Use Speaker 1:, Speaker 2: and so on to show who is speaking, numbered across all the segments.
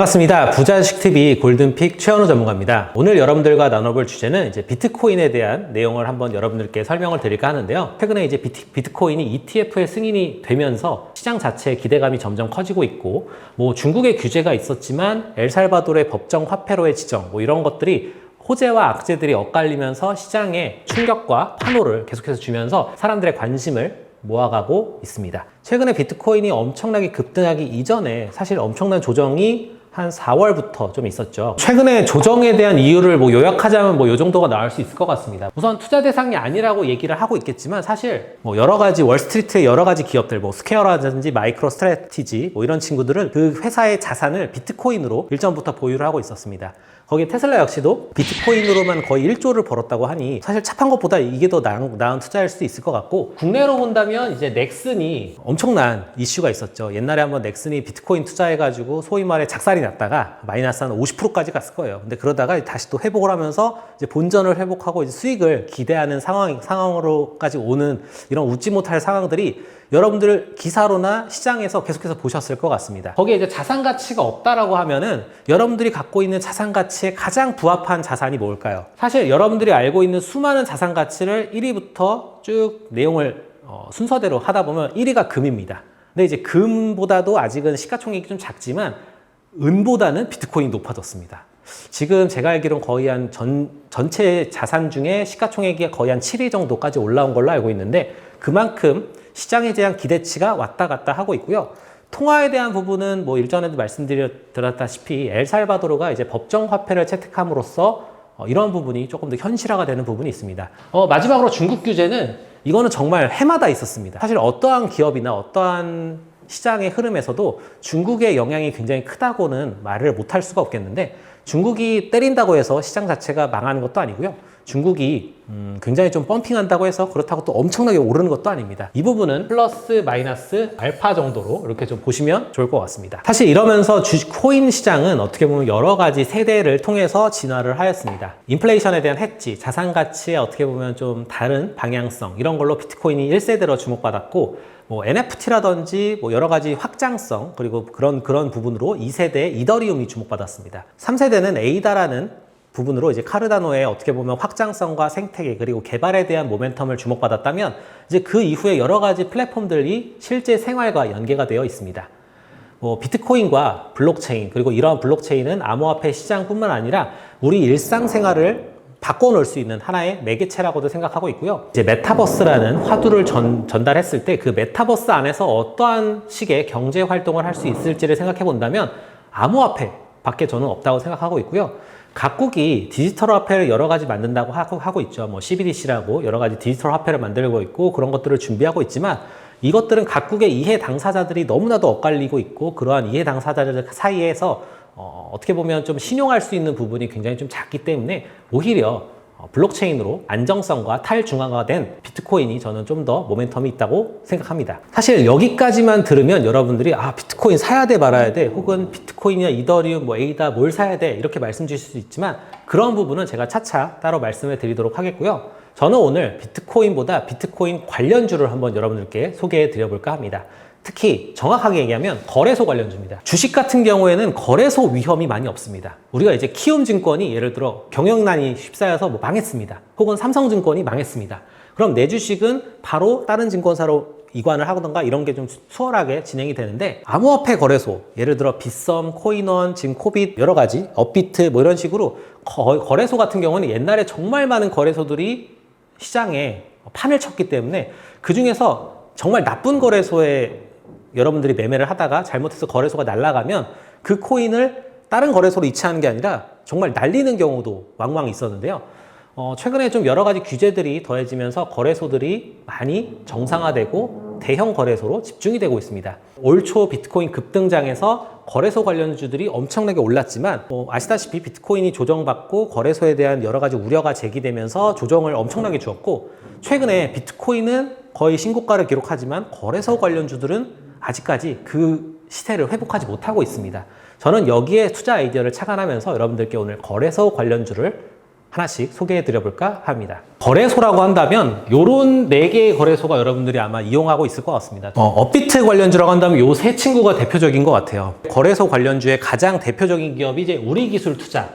Speaker 1: 반갑습니다. 부자식TV 골든픽 최현우 전문가입니다. 오늘 여러분들과 나눠볼 주제는 이제 비트코인에 대한 내용을 한번 여러분들께 설명을 드릴까 하는데요. 최근에 이제 비트코인이 ETF에 승인이 되면서 시장 자체의 기대감이 점점 커지고 있고, 중국의 규제가 있었지만 엘살바도르의 법정 화폐로의 지정, 이런 것들이 호재와 악재들이 엇갈리면서 시장에 충격과 환호를 계속해서 주면서 사람들의 관심을 모아가고 있습니다. 최근에 비트코인이 엄청나게 급등하기 이전에 사실 엄청난 조정이 한 4월부터 좀 있었죠. 최근에 조정에 대한 이유를 요약하자면 이 정도가 나올 수 있을 것 같습니다. 우선 투자 대상이 아니라고 얘기를 하고 있겠지만 사실 여러 가지 월스트리트의 여러 가지 기업들, 스퀘어라든지 마이크로 스트래티지 이런 친구들은 그 회사의 자산을 비트코인으로 일전부터 보유를 하고 있었습니다. 거기 테슬라 역시도 비트코인으로만 거의 1조를 벌었다고 하니 사실 착한 것보다 이게 더 나은 투자일 수도 있을 것 같고, 국내로 본다면 이제 넥슨이 엄청난 이슈가 있었죠. 옛날에 한번 넥슨이 비트코인 투자해가지고 소위 말해 작살이 났다가 마이너스 한 50%까지 갔을 거예요. 근데 그러다가 다시 또 회복을 하면서 이제 본전을 회복하고 이제 수익을 기대하는 상황으로까지 오는 이런 웃지 못할 상황들이 여러분들 기사로나 시장에서 계속해서 보셨을 것 같습니다. 거기에 이제 자산 가치가 없다라고 하면은 여러분들이 갖고 있는 자산 가치에 가장 부합한 자산이 뭘까요? 사실 여러분들이 알고 있는 수많은 자산 가치를 1위부터 쭉 내용을 순서대로 하다 보면 1위가 금입니다. 근데 이제 금보다도 아직은 시가총액이 좀 작지만 은보다는 비트코인이 높아졌습니다. 지금 제가 알기로는 거의 한 전체 자산 중에 시가총액이 거의 한 7위 정도까지 올라온 걸로 알고 있는데, 그만큼 시장에 대한 기대치가 왔다 갔다 하고 있고요. 통화에 대한 부분은 일전에도 말씀드렸다시피 엘살바도르가 이제 법정 화폐를 채택함으로써 이런 부분이 조금 더 현실화가 되는 부분이 있습니다. 마지막으로 중국 규제는 이거는 정말 해마다 있었습니다. 사실 어떠한 기업이나 어떠한 시장의 흐름에서도 중국의 영향이 굉장히 크다고는 말을 못할 수가 없겠는데, 중국이 때린다고 해서 시장 자체가 망하는 것도 아니고요. 중국이 굉장히 좀 펌핑한다고 해서 그렇다고 또 엄청나게 오르는 것도 아닙니다. 이 부분은 플러스 마이너스 알파 정도로 이렇게 좀 보시면 좋을 것 같습니다. 사실 이러면서 코인 시장은 어떻게 보면 여러 가지 세대를 통해서 진화를 하였습니다. 인플레이션에 대한 해지, 자산 가치에 어떻게 보면 좀 다른 방향성, 이런 걸로 비트코인이 1세대로 주목받았고, NFT라든지 여러 가지 확장성, 그리고 그런 부분으로 2세대 이더리움이 주목받았습니다. 3세대는 에이다라는 부분으로 이제 카르다노의 어떻게 보면 확장성과 생태계 그리고 개발에 대한 모멘텀을 주목받았다면, 이제 그 이후에 여러 가지 플랫폼들이 실제 생활과 연계가 되어 있습니다. 비트코인과 블록체인, 그리고 이러한 블록체인은 암호화폐 시장뿐만 아니라 우리 일상생활을 바꿔놓을 수 있는 하나의 매개체라고도 생각하고 있고요. 이제 메타버스라는 화두를 전달했을 때 그 메타버스 안에서 어떠한 식의 경제 활동을 할 수 있을지를 생각해 본다면 암호화폐 밖에 저는 없다고 생각하고 있고요. 각국이 디지털 화폐를 여러 가지 만든다고 하고 있죠. CBDC라고 여러 가지 디지털 화폐를 만들고 있고 그런 것들을 준비하고 있지만, 이것들은 각국의 이해 당사자들이 너무나도 엇갈리고 있고, 그러한 이해 당사자들 사이에서 어떻게 보면 좀 신용할 수 있는 부분이 굉장히 좀 작기 때문에 오히려 블록체인으로 안정성과 탈중앙화된 비트코인이 저는 좀 더 모멘텀이 있다고 생각합니다. 사실 여기까지만 들으면 여러분들이 비트코인 사야 돼 말아야 돼, 혹은 비트코인이나 이더리움, 에이다 뭘 사야 돼, 이렇게 말씀 주실 수 있지만 그런 부분은 제가 차차 따로 말씀을 드리도록 하겠고요. 저는 오늘 비트코인보다 비트코인 관련주를 한번 여러분들께 소개해 드려볼까 합니다. 특히 정확하게 얘기하면 거래소 관련주입니다. 주식 같은 경우에는 거래소 위험이 많이 없습니다. 우리가 이제 키움증권이 예를 들어 경영난이 휩싸여서 망했습니다. 혹은 삼성증권이 망했습니다. 그럼 내 주식은 바로 다른 증권사로 이관을 하던가 이런 게 좀 수월하게 진행이 되는데, 암호화폐 거래소, 예를 들어 빗썸, 코인원, 지금 코빗, 여러 가지 업비트 이런 식으로 거래소 같은 경우는 옛날에 정말 많은 거래소들이 시장에 판을 쳤기 때문에 그 중에서 정말 나쁜 거래소에 여러분들이 매매를 하다가 잘못해서 거래소가 날아가면 그 코인을 다른 거래소로 이체하는 게 아니라 정말 날리는 경우도 왕왕 있었는데요. 최근에 좀 여러 가지 규제들이 더해지면서 거래소들이 많이 정상화되고 대형 거래소로 집중이 되고 있습니다. 올 초 비트코인 급등장에서 거래소 관련주들이 엄청나게 올랐지만, 아시다시피 비트코인이 조정받고 거래소에 대한 여러 가지 우려가 제기되면서 조정을 엄청나게 주었고, 최근에 비트코인은 거의 신고가를 기록하지만 거래소 관련주들은 아직까지 그 시세를 회복하지 못하고 있습니다. 저는 여기에 투자 아이디어를 착안하면서 여러분들께 오늘 거래소 관련주를 하나씩 소개해 드려볼까 합니다. 거래소라고 한다면 요런 4개의 거래소가 여러분들이 아마 이용하고 있을 것 같습니다. 업비트 관련주라고 한다면 요 세 친구가 대표적인 것 같아요. 거래소 관련주의 가장 대표적인 기업이 이제 우리기술투자,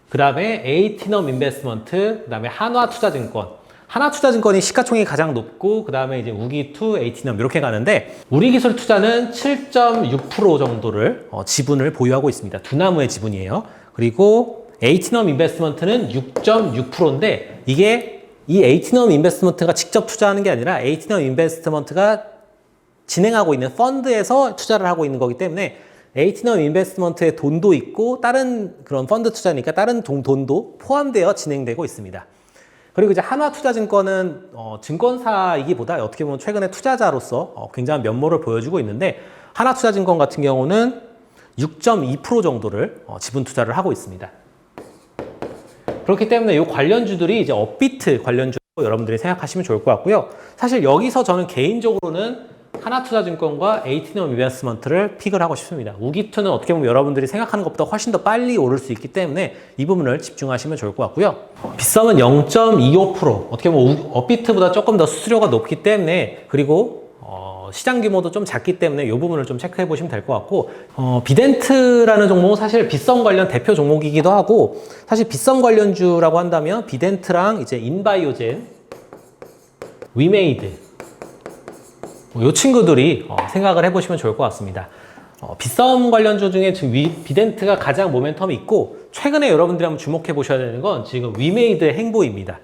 Speaker 1: 그 다음에 에이티넘 인베스트먼트, 그 다음에 한화투자증권. 하나투자증권이 시가총액이 가장 높고 그 다음에 이제 우기투, 에이티넘 이렇게 가는데 우리기술투자는 7.6% 정도를 지분을 보유하고 있습니다. 두 나무의 지분이에요. 그리고 에이티넘 인베스트먼트는 6.6%인데 이게 이 에이티넘 인베스트먼트가 직접 투자하는 게 아니라 에이티넘 인베스트먼트가 진행하고 있는 펀드에서 투자를 하고 있는 거기 때문에 에이티넘 인베스트먼트의 돈도 있고 다른 그런 펀드 투자니까 다른 돈도 포함되어 진행되고 있습니다. 그리고 이제 한화투자증권은 증권사이기보다 어떻게 보면 최근에 투자자로서 굉장한 면모를 보여주고 있는데 한화투자증권 같은 경우는 6.2% 정도를 지분 투자를 하고 있습니다. 그렇기 때문에 이 관련주들이 이제 업비트 관련주로 여러분들이 생각하시면 좋을 것 같고요. 사실 여기서 저는 개인적으로는 하나투자증권과 에이티넘 인베스트먼트를 픽을 하고 싶습니다. 우기투는 어떻게 보면 여러분들이 생각하는 것보다 훨씬 더 빨리 오를 수 있기 때문에 이 부분을 집중하시면 좋을 것 같고요. 빗썸은 0.25%, 어떻게 보면 업비트보다 조금 더 수수료가 높기 때문에, 그리고 시장 규모도 좀 작기 때문에 이 부분을 좀 체크해 보시면 될 것 같고, 비덴트라는 종목은 사실 빗썸 관련 대표 종목이기도 하고, 사실 빗썸 관련주라고 한다면 비덴트랑 이제 인바이오젠, 위메이드, 이 친구들이 생각을 해보시면 좋을 것 같습니다. 빗썸 관련주 중에 지금 비덴트가 가장 모멘텀이 있고, 최근에 여러분들이 한번 주목해 보셔야 되는 건 지금 위메이드의 행보입니다.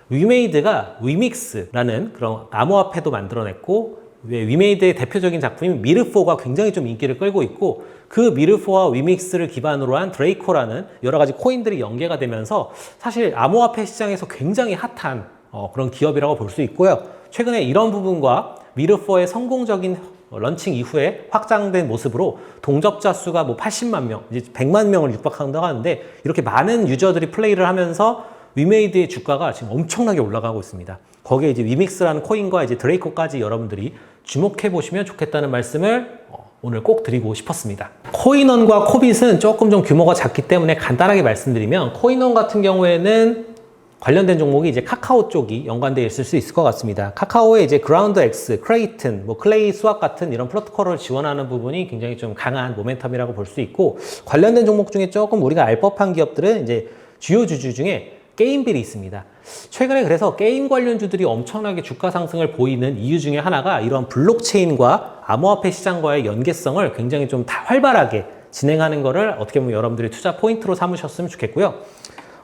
Speaker 1: 위메이드가 위믹스라는 그런 암호화폐도 만들어냈고, 위메이드의 대표적인 작품인 미르4가 굉장히 좀 인기를 끌고 있고, 그 미르4와 위믹스를 기반으로 한 드레이코라는 여러 가지 코인들이 연계가 되면서 사실 암호화폐 시장에서 굉장히 핫한 그런 기업이라고 볼 수 있고요. 최근에 이런 부분과 미르4의 성공적인 런칭 이후에 확장된 모습으로 동접자 수가 뭐 80만 명, 이제 100만 명을 육박한다고 하는데, 이렇게 많은 유저들이 플레이를 하면서 위메이드의 주가가 지금 엄청나게 올라가고 있습니다. 거기에 이제 위믹스라는 코인과 이제 드레이코까지 여러분들이 주목해 보시면 좋겠다는 말씀을 오늘 꼭 드리고 싶었습니다. 코인원과 코빗은 조금 좀 규모가 작기 때문에 간단하게 말씀드리면, 코인원 같은 경우에는 관련된 종목이 이제 카카오 쪽이 연관되어 있을 수 있을 것 같습니다. 카카오의 이제 그라운드 X, 크레이튼, 클레이 스왑 같은 이런 프로토콜을 지원하는 부분이 굉장히 좀 강한 모멘텀이라고 볼 수 있고, 관련된 종목 중에 조금 우리가 알 법한 기업들은 이제 주요 주주 중에 게임빌이 있습니다. 최근에 그래서 게임 관련주들이 엄청나게 주가 상승을 보이는 이유 중에 하나가 이런 블록체인과 암호화폐 시장과의 연계성을 굉장히 좀 다 활발하게 진행하는 거를 어떻게 보면 여러분들이 투자 포인트로 삼으셨으면 좋겠고요.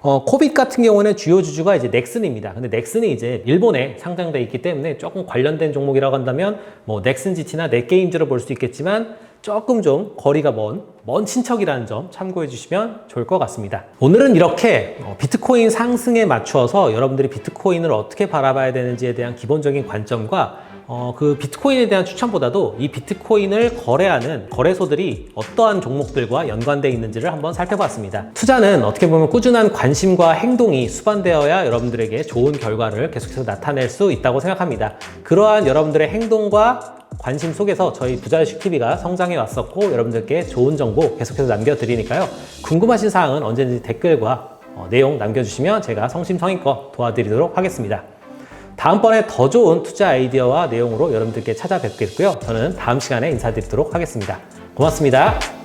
Speaker 1: 코빗 같은 경우는 주요 주주가 이제 넥슨입니다. 근데 넥슨이 이제 일본에 상장돼 있기 때문에 조금 관련된 종목이라고 한다면 뭐 넥슨 GT나 넷게임즈로 볼 수 있겠지만, 조금 좀 거리가 먼 친척이라는 점 참고해 주시면 좋을 것 같습니다. 오늘은 이렇게 비트코인 상승에 맞추어서 여러분들이 비트코인을 어떻게 바라봐야 되는지에 대한 기본적인 관점과 그 비트코인에 대한 추천보다도 이 비트코인을 거래하는 거래소들이 어떠한 종목들과 연관되어 있는지를 한번 살펴봤습니다. 투자는 어떻게 보면 꾸준한 관심과 행동이 수반되어야 여러분들에게 좋은 결과를 계속해서 나타낼 수 있다고 생각합니다. 그러한 여러분들의 행동과 관심 속에서 저희 부자유식TV가 성장해 왔었고, 여러분들께 좋은 정보 계속해서 남겨드리니까요. 궁금하신 사항은 언제든지 댓글과 내용 남겨주시면 제가 성심성의껏 도와드리도록 하겠습니다. 다음번에 더 좋은 투자 아이디어와 내용으로 여러분들께 찾아뵙겠고요. 저는 다음 시간에 인사드리도록 하겠습니다. 고맙습니다.